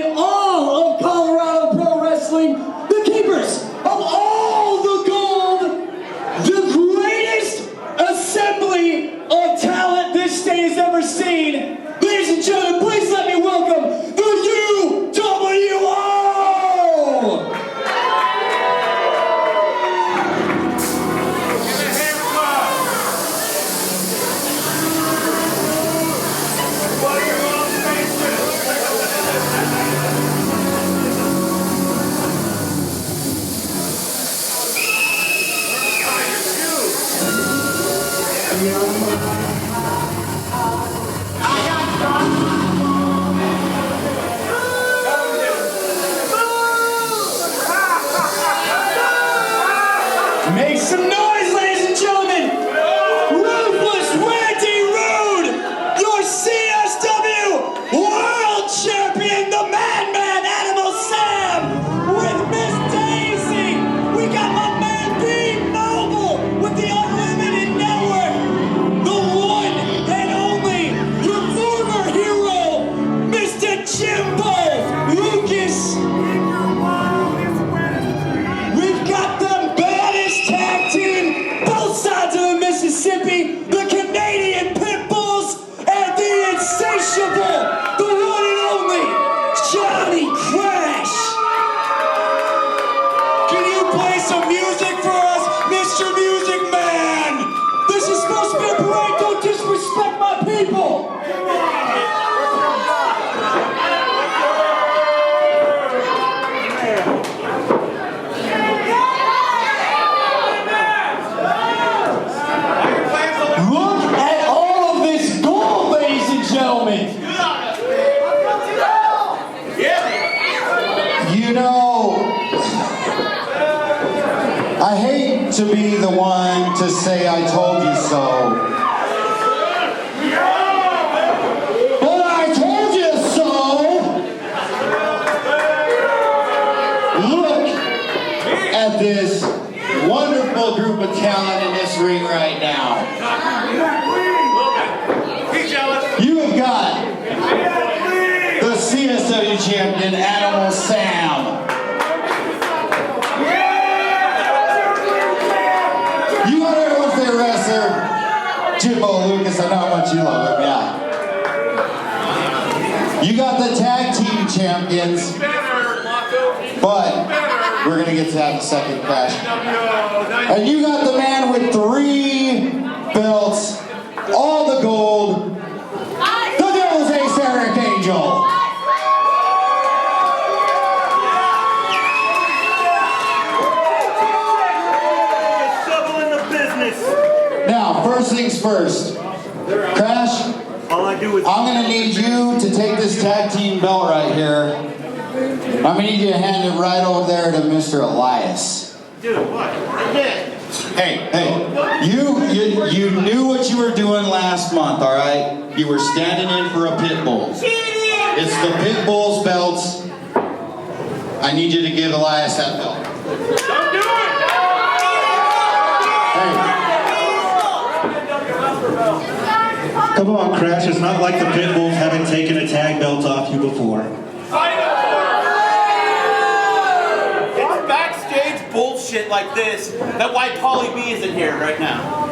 in all of Colorado Pro Wrestling, the keepers of all the gold, the greatest assembly of talent this state has ever seen. Ladies and gentlemen, please let me welcome the UWO! Make some noise, ladies and gentlemen! Ruthless Randy Rude, your CSW World Champion, the Madman Animal Sam, with Miss Daisy. We got my man B Mobile with the Unlimited Network, the one and only, your former hero, Mr. Jimbo Lucas. We've got the baddest tag team, both sides of the Mississippi, the Canadian Pit Bulls, and the insatiable, the one and only, Johnny Crash. Can you play some music for us, Mr. Music Man? This is supposed to be a parade, don't disrespect my people. Look at all of this gold, ladies and gentlemen. You know, I hate to be the one to say I told you so. But I told you so! Look at this wonderful group of talent in this ring right now. You have got the CSW champion, Animal Sam. You got everyone's favorite wrestler, Jimbo Lucas. I know how much you love him, yeah. You got the tag team champions, but we're gonna get to that in a second, Crash. And you got the man with 3 belts, all the gold, the Devil's Ace Eric Angel. Now, first things first, Crash, I'm going to need you to take this tag team belt right here. I'm going to need you to hand it right over there to Mr. Elias. Dude, what? Hey, you knew what you were doing last month, all right? You were standing in for a pit bull. It's the pit bull's belts. I need you to give Elias that belt. Don't do it! Come on, Crash. It's not like the pit bulls haven't taken a tag belt off you before. It's backstage bullshit like this. That's why Paulie B isn't here right now.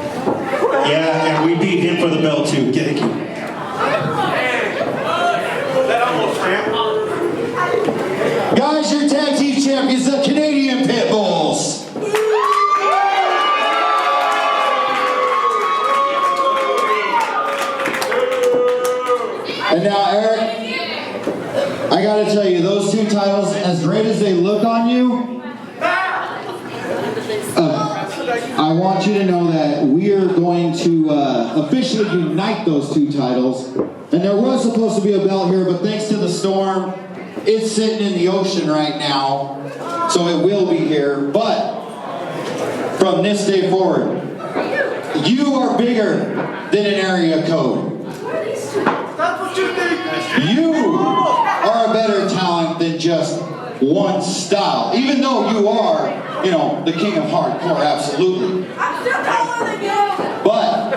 Yeah, and we beat him for the belt too. Thank you. That almost ramp. Guys, your tag team champions, the Canadian Pit Bulls. And now, Eric, I gotta tell you, those 2 titles, as great as they look on you, I want you to know that we are going to officially unite those 2 titles. And there was supposed to be a belt here, but thanks to the storm, it's sitting in the ocean right now. So it will be here. But from this day forward, you are bigger than an area code. You are a better talent than just one style. Even though you are, you know, the king of hardcore, absolutely. I'm still taller than you. But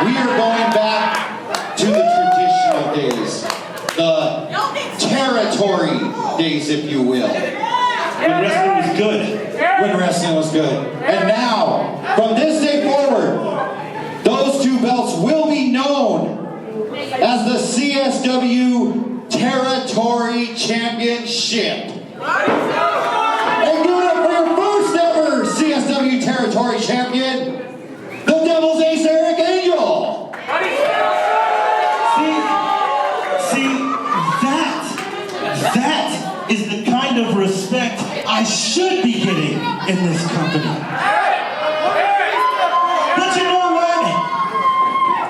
we are going back to the traditional days. The Territory territory days, if you will. When wrestling was good. When wrestling was good. And now, from this day forward, those two belts will be known as the CSW Territory Championship. And give it up for your first ever CSW Territory Champion, the Devil's Ace Eric Angel. See, that is the kind of respect I should be getting in this company. But you know what?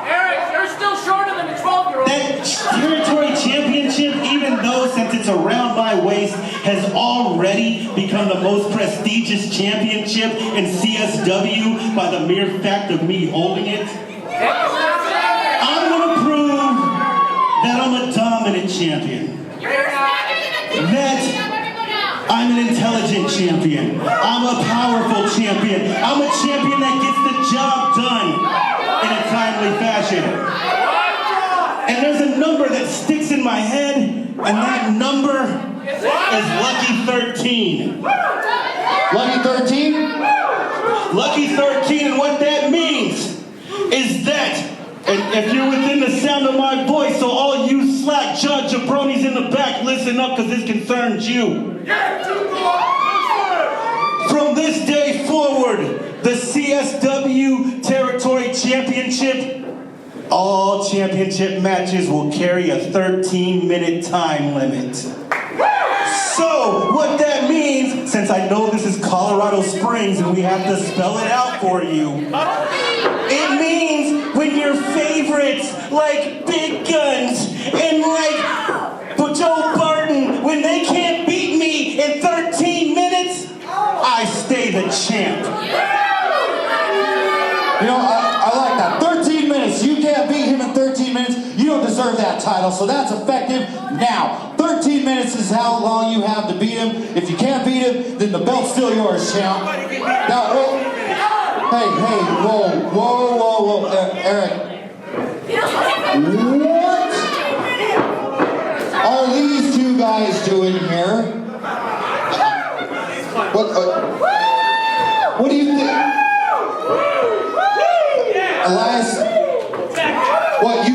Eric, you're still shorter than a 12-year-old. That Territory Championship, even though since it's around my waist, has already become the most prestigious championship in CSW by the mere fact of me holding it, I'm going to prove that I'm a dominant champion. That I'm an intelligent champion. I'm a powerful champion. I'm a champion that gets the job done in a timely fashion. And there's a number that sticks in my head, and that number is Lucky 13. Lucky 13? Lucky 13, and what that means is that, and if you're within the sound of my voice, so all you slack jaw jabronis in the back, listen up, because this concerns you. From this day forward, the CSW Territory Championship, all championship matches will carry a 13-minute time limit. So, what that means, since I know this is Colorado Springs and we have to spell it out for you, it means when your favorites, like Big Guns and like Joe Barton, when they can't beat me in 13 minutes, I stay the champ. You know, I like that. 13 minutes. You can't beat him in 13 minutes. You don't deserve that title, so that's effective now. 13 minutes is how long you have to beat him. If you can't beat him, then the belt's still yours, champ. Now, hey, whoa, Eric. What are these two guys doing here? What do you think? Elias, what, you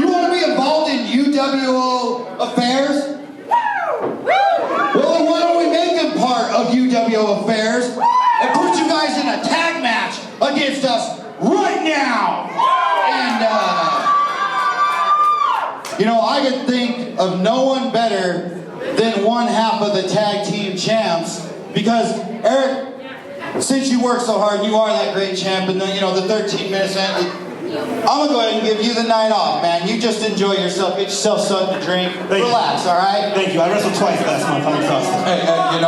want to be involved in UWO affairs? Well, then why don't we make him part of UWO affairs and put you guys in a tag match against us right now? And, I could think of no one better than one half of the tag team champs, because Eric, since you work so hard, you are that great champ, and the 13 minutes, I'm gonna go ahead and give you the night off, man. You just enjoy yourself, get yourself something to drink, relax, all right? Thank you. I wrestled twice last month. I'm exhausted. Hey, you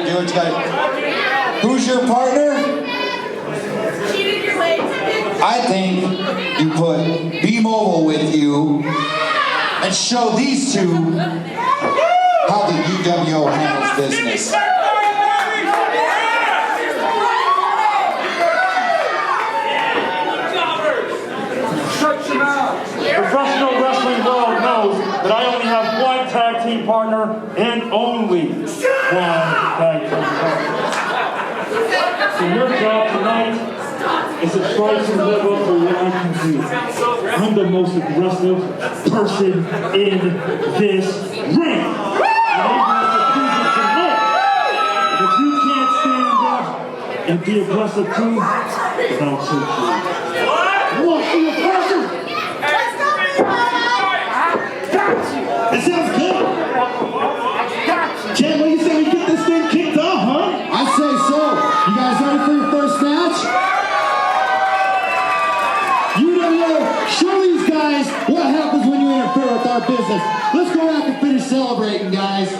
do what you gotta. Who's your partner? I think you put B-Mobile with you and show these two how the UWO handles business. Professional wrestling world knows that I only have one tag team partner and only one tag team partner. So your job tonight is to try to live up to what I can do. I'm the most aggressive person in this ring. And I'm going to prove it tonight. If you can't stand up and be aggressive too, then I'll take you. What? Are you aggressive? It sounds good. Ken, what do you say we get this thing kicked off, huh? I say so. You guys ready for your first match? UWO, show these guys what happens when you interfere with our business. Let's go back and finish celebrating, guys.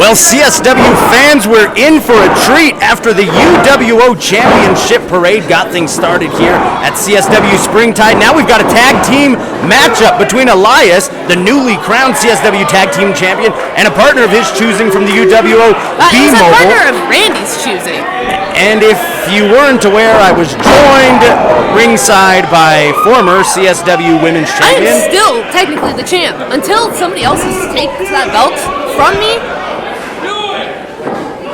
Well, CSW fans, we're in for a treat after the UWO Championship Parade got things started here at CSW Springtide. Now we've got a tag team matchup between Elias, the newly crowned CSW Tag Team Champion, and a partner of his choosing from the UWO He's a B-Mobile. partner of Randy's choosing. And if you weren't aware, I was joined ringside by former CSW Women's I Champion. am still technically the champ until somebody else takes that belt from me.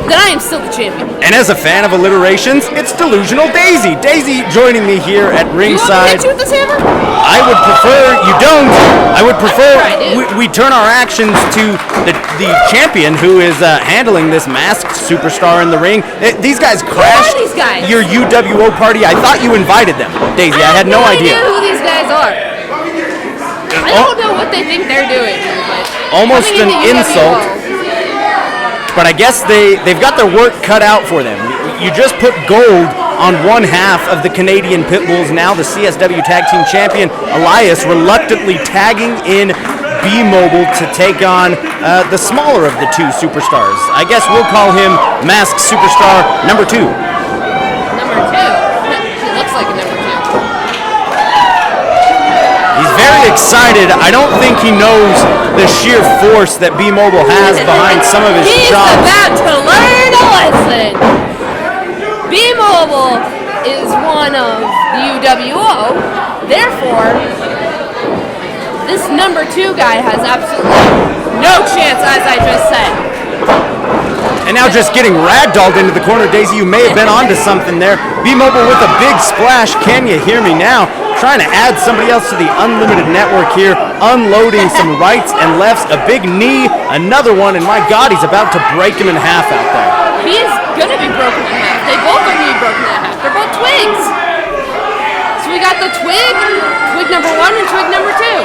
Then I am still the champion. And as a fan of alliterations, it's Delusional Daisy. Daisy joining me here at ringside. Do you want me to hit you with this hammer? I would prefer you don't. I would prefer I do. we turn our actions to the champion who is handling this masked superstar in the ring. These guys crashed these guys? your UWO party. I thought you invited them, Daisy. I had no idea. who these guys are. I don't know what they think they're doing. But Almost an coming into insult. UWO. But I guess they've got their work cut out for them. You just put gold on one half of the Canadian Pitbulls, now the CSW Tag Team Champion, Elias, reluctantly tagging in B-Mobile to take on the smaller of the two superstars. I guess we'll call him Masked Superstar number 2. Number 2. He looks like a number 2. He's very excited. I don't think he knows the sheer force that B-Mobile has behind some of his He's shots. about to learn a lesson. B-Mobile is one of the UWO. Therefore, this number 2 guy has absolutely no chance, as I just said. And now just getting ragdolled into the corner, Daisy, you may have been onto something there. B-Mobile with a big splash. Can you hear me now? Trying to add somebody else to the unlimited network here, unloading some rights and lefts, a big knee, another one, and my God, he's about to break him in half out there. He's gonna be broken in half. They both are gonna be broken in half. They're both twigs. So we got the twig number 1 and twig number 2.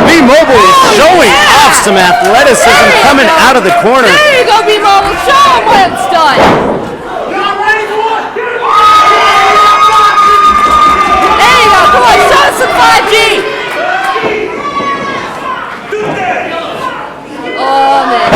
B-Mobile is showing off some athleticism coming out of the corner. There you go, B-Mobile. Show him what it's done. There you go. Come on, show us some 5G. Oh, man.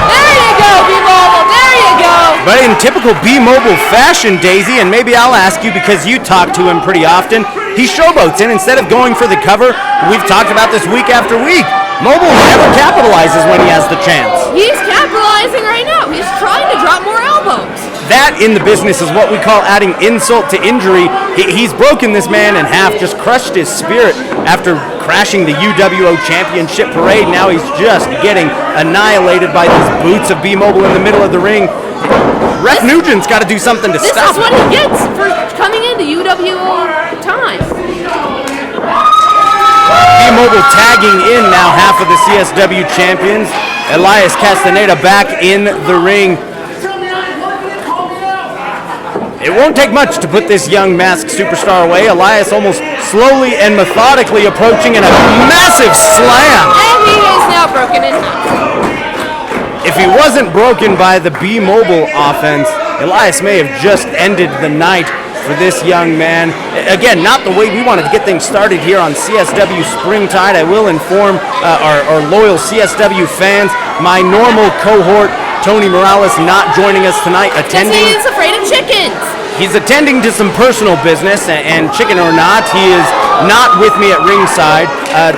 There you go, B-Mobile. There you go. But in typical B-Mobile fashion, Daisy, and maybe I'll ask you because you talk to him pretty often, he showboats in instead of going for the cover. We've talked about this week after week. Mobile never capitalizes when he has the chance. He's capitalizing right now. He's trying to drop more elbows. That in the business is what we call adding insult to injury. He's broken this man in half, just crushed his spirit after crashing the UWO Championship Parade. Now he's just getting annihilated by these boots of B-Mobile in the middle of the ring. Ref Nugent's got to do something to This stop is what it. he gets for coming into UWO time. B-Mobile tagging in now half of the CSW champions. Elias Castaneda back in the ring. It won't take much to put this young masked superstar away. Elias almost slowly and methodically approaching in a massive slam. And he is now broken in half. If he wasn't broken by the B-Mobile offense, Elias may have just ended the night for this young man. Again, not the way we wanted to get things started here on CSW Springtide. I will inform our loyal CSW fans, my normal cohort, Tony Morales, not joining us tonight, attending. He's afraid of chickens. He's attending to some personal business, and chicken or not, he is not with me at ringside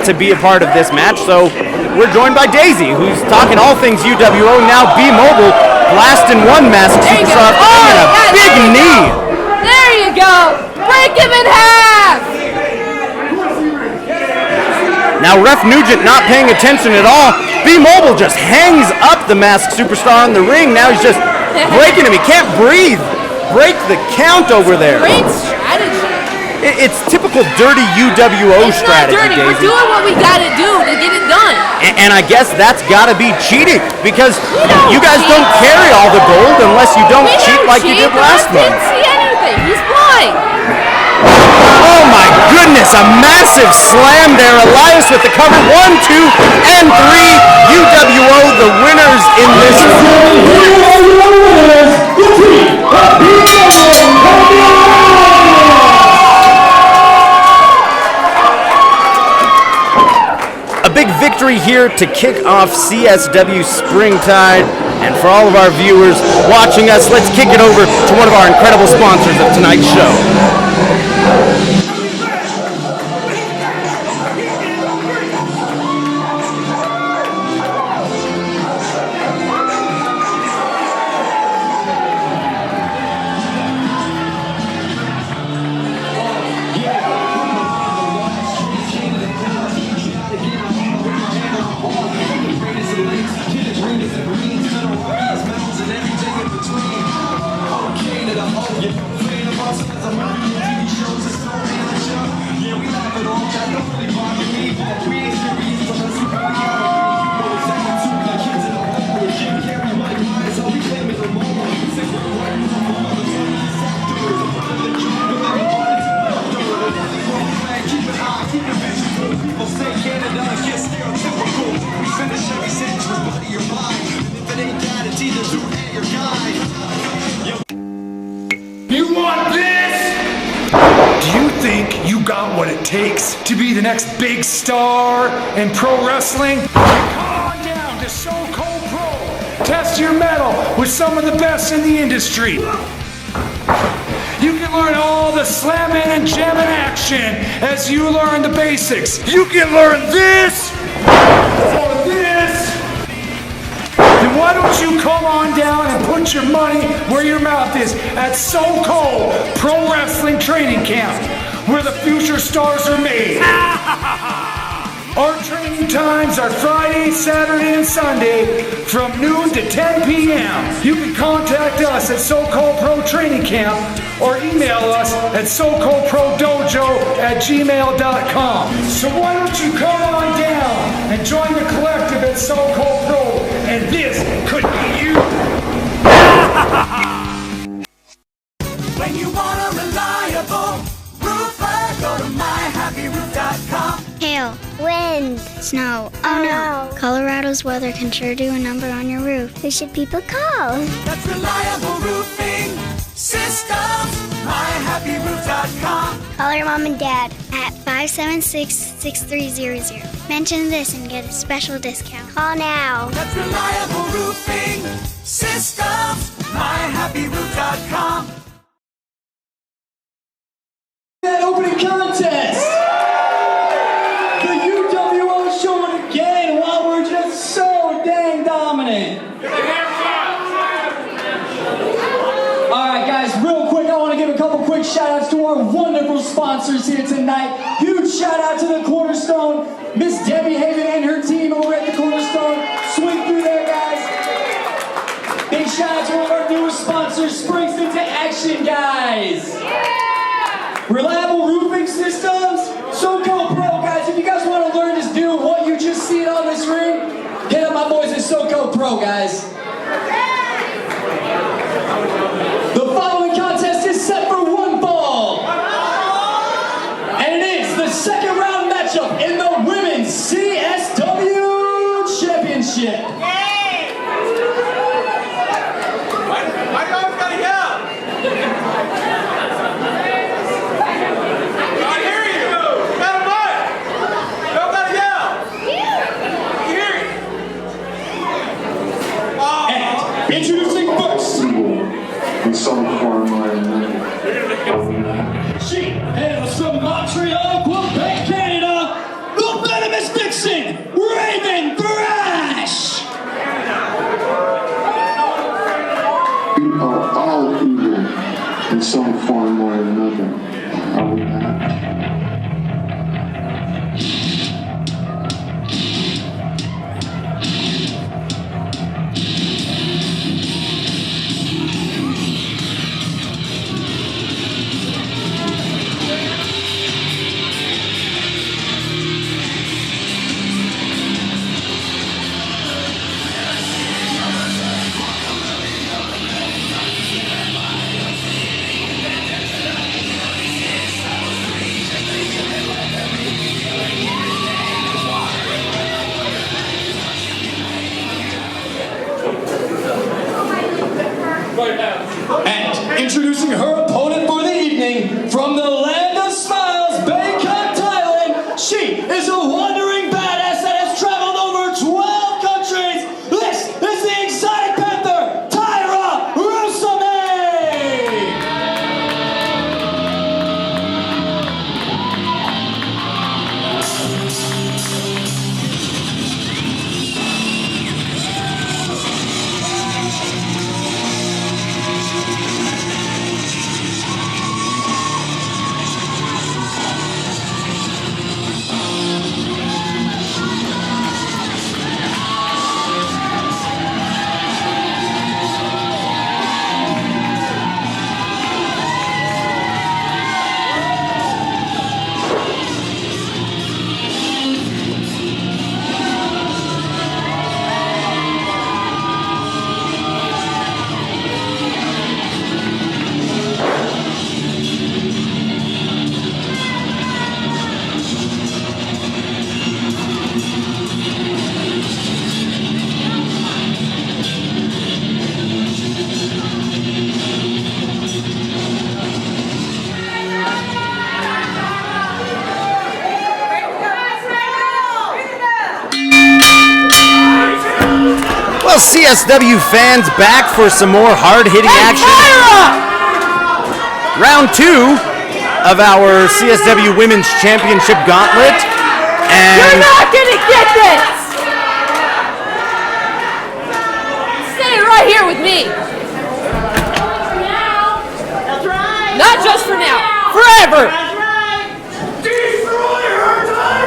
to be a part of this match. So we're joined by Daisy, who's talking all things UWO. Now B-Mobile blasting one masked superstar, and a big knee. There you go. Break him in half. Now Ref Nugent not paying attention at all. B-Mobile just hangs up the masked superstar in the ring. Now he's just breaking him. He can't breathe. Break the count over there. Great strategy. It's typical dirty UWO It's strategy, not dirty. We're Daisy. doing what we gotta do to get it done. And I guess that's gotta be cheating because don't you guys cheat. don't carry all the gold unless you don't We cheat don't like you cheat. did last The ref month. didn't see anything. He's blind. Oh my goodness, a massive slam there. Elias with the cover. 1, 2, and 3. UWO the winners in this A big victory here to kick off CSW Springtide. And for all of our viewers watching us, let's kick it over to one of our incredible sponsors of tonight's show. You want this? Do you think you got what it takes to be the next big star in pro wrestling? Come on down to So Cold Pro. Test your mettle with some of the best in the industry. You can learn all the slamming and jamming action as you learn the basics. You can learn this or this. Then why don't you come on down and put your money where your mouth is at So Cold Pro Wrestling Training Camp, where the future stars are made. Our training times are Friday, Saturday, and Sunday from noon to 10 p.m. You can contact us at So Cold Pro Training Camp or email us at SoColdProDojo@gmail.com. So why don't you come on down and join the collective at So Cold Pro, and this could be you. When you want a reliable roofer, go to myhappyroof.com. Hail, wind, snow, oh no. Colorado's weather can sure do a number on your roof. Who should people call? That's reliable roofing systems. myhappyroof.com. Call your mom and dad at 576-6300. Mention this and get a special discount. Call now. That's reliable roofing systems. myhappyroof.com. That opening contest. The UWO showing again while we're just so dang dominant. Alright guys, real quick, I want to give a couple quick shout outs to our wonderful sponsors here tonight. Huge shout out to the Cornerstone, Miss Debbie Haven and her team over at the Cornerstone. Swing through there, guys. Big shout out to one of our newest sponsors, Springs into Action, guys. Reliable roofing systems, So Cold Pro, guys. If you guys want to learn to do what you just seen on this ring, hit up my boys at So Cold Pro, guys. The following contest is set for one fall, and it is the second round matchup in the Women's CSW Championship. Why do you always gotta yell? I hear you. Got a mic. Don't gotta yell. I hear you. And introducing first, In some form or another. she hails from Montreal, Quebec, Canada, the venomous vixen, Raven Thrash. We are all evil in some form or another. Are we not? Well, CSW fans, back for some more hard-hitting action. Round 2 of our CSW Women's Championship Gauntlet. And you're not gonna get this! Stay right here with me. That's right. Not just for now, forever!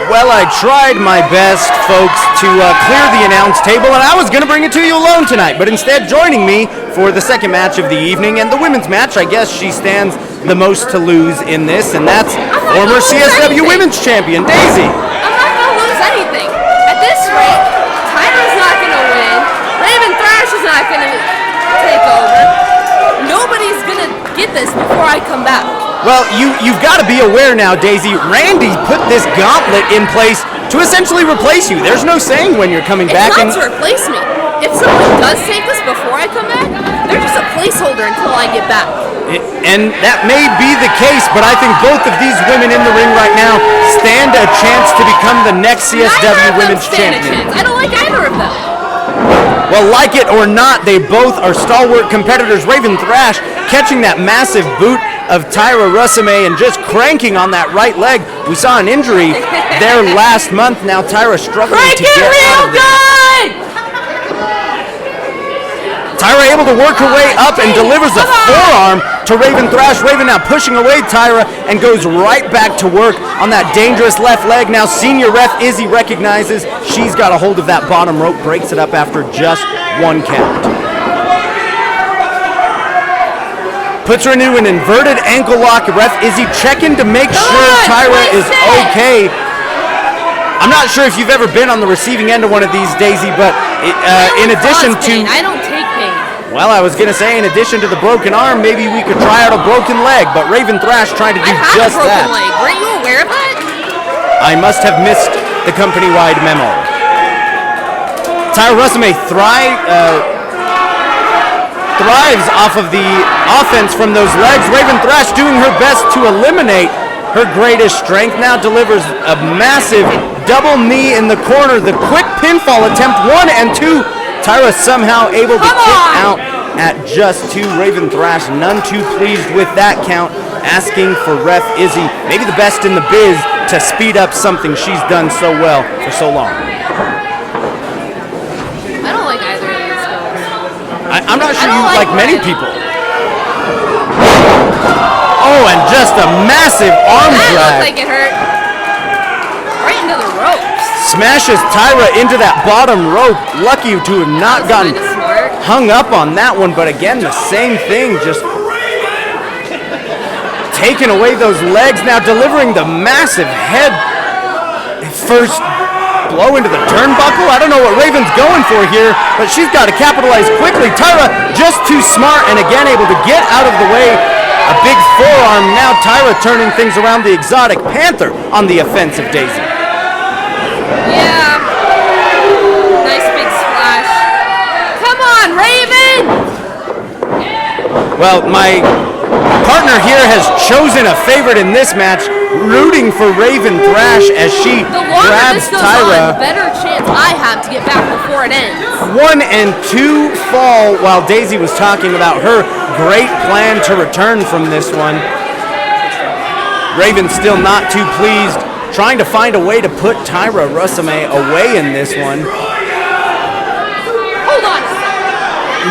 well, I tried my best, folks, to clear the announce table, and I was going to bring it to you alone tonight, but instead joining me for the second match of the evening and the women's match, I guess she stands the most to lose in this, and that's former CSW Women's Champion, Daisy. I'm not going to lose anything. At this rate, Tyra's not going to win, Raven Thrash is not going to take over, nobody's going to get this before I come back. Well, you've got to be aware now, Daisy, Randy put this gauntlet in place to essentially replace you. There's no saying when you're coming back. It's not to replace me. If somebody does take this before I come back, they're just a placeholder until I get back. And that may be the case, but I think both of these women in the ring right now stand a chance to become the next CSW Women's Champion. I don't like either of them. Well, like it or not, they both are stalwart competitors. Raven Thrash catching that massive boot of Tyra Rusame and just cranking on that right leg. We saw an injury there last month. Now Tyra struggling to get out of it. Tyra able to work her way up and delivers a forearm to Raven Thrash. Raven now pushing away Tyra and goes right back to work on that dangerous left leg. Now senior ref Izzy recognizes she's got a hold of that bottom rope, breaks it up after just one count. Puts her into an inverted ankle lock. Ref Izzy checking to make sure Tyra is okay. I'm not sure if you've ever been on the receiving end of one of these, Daisy, but in addition to... I don't take pain. Well, I was going to say, in addition to the broken arm, maybe we could try out a broken leg, but Raven Thrash trying to do just that. I have a broken leg. Weren't you aware of that? I must have missed the company-wide memo. Tyra Rusame thrives off of the offense from those legs. Raven Thrash doing her best to eliminate her greatest strength. Now delivers a massive double knee in the corner. The quick pinfall attempt 1 and 2. Tyra somehow able to kick out at just 2. Raven Thrash none too pleased with that count, asking for ref Izzy, maybe the best in the biz, to speed up something she's done so well for so long. I don't like either of these girls. I'm not sure you like many people. Oh, and just a massive arm drag. That looked like it hurt. Right into the ropes. Smashes Tyra into that bottom rope. Lucky to have not gotten hung up on that one, but again, the same thing, just taking away those legs. Now delivering the massive head first blow into the turnbuckle. I don't know what Raven's going for here, but she's got to capitalize quickly. Tyra just too smart and again able to get out of the way. A big forearm. Now Tyra turning things around. The Exotic Panther on the offensive, Daisy. Yeah. Nice big splash. Come on, Raven! Well, my partner here has chosen a favorite in this match, rooting for Raven Thrash as she grabs Tyra. The better chance I have to get back before it ends. 1 and 2 fall while Daisy was talking about her great plan to return from this one. Raven still not too pleased, trying to find a way to put Tyra Rusame away in this one. Hold on.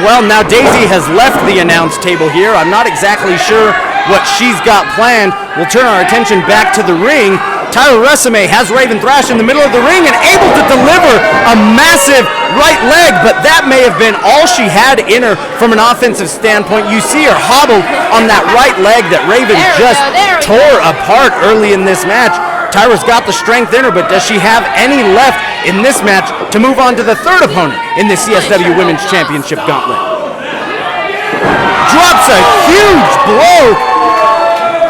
Well, now Daisy has left the announce table here. I'm not exactly sure what she's got planned. We'll turn our attention back to the ring. Tyra Rusame has Raven Thrash in the middle of the ring and able to deliver a massive right leg, but that may have been all she had in her from an offensive standpoint. You see her hobbled on that right leg that Raven just tore apart early in this match. Tyra's got the strength in her, but does she have any left in this match to move on to the third opponent in the CSW Women's Championship Gauntlet? Drops a huge blow.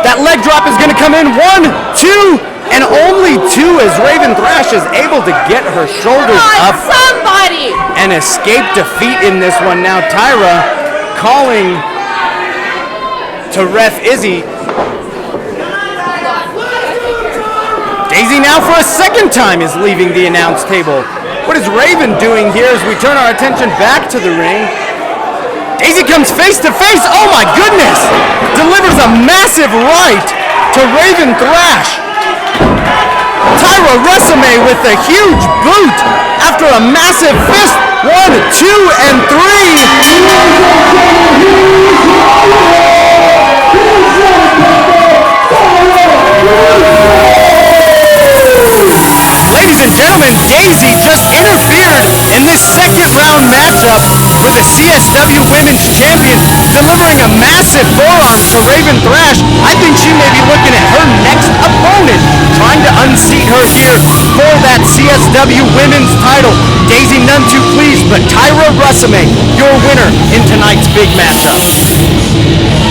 That leg drop is going to come in. 1, 2, and only 2 as Raven Thrash is able to get her shoulders up and escape defeat in this one. Now Tyra calling to ref Izzy. Daisy now for a second time is leaving the announce table. What is Raven doing here as we turn our attention back to the ring? Daisy comes face to face. Oh my goodness! Delivers a massive right to Raven Thrash. Tyra Rusame with a huge boot after a massive fist. 1, 2, and 3. Ladies and gentlemen, Daisy just interfered in this second round matchup with the CSW Women's Champion, delivering a massive forearm to Raven Thrash. I think she may be looking at her next opponent, trying to unseat her here for that CSW Women's title. Daisy none too pleased, but Tyra Rusame, your winner in tonight's big matchup.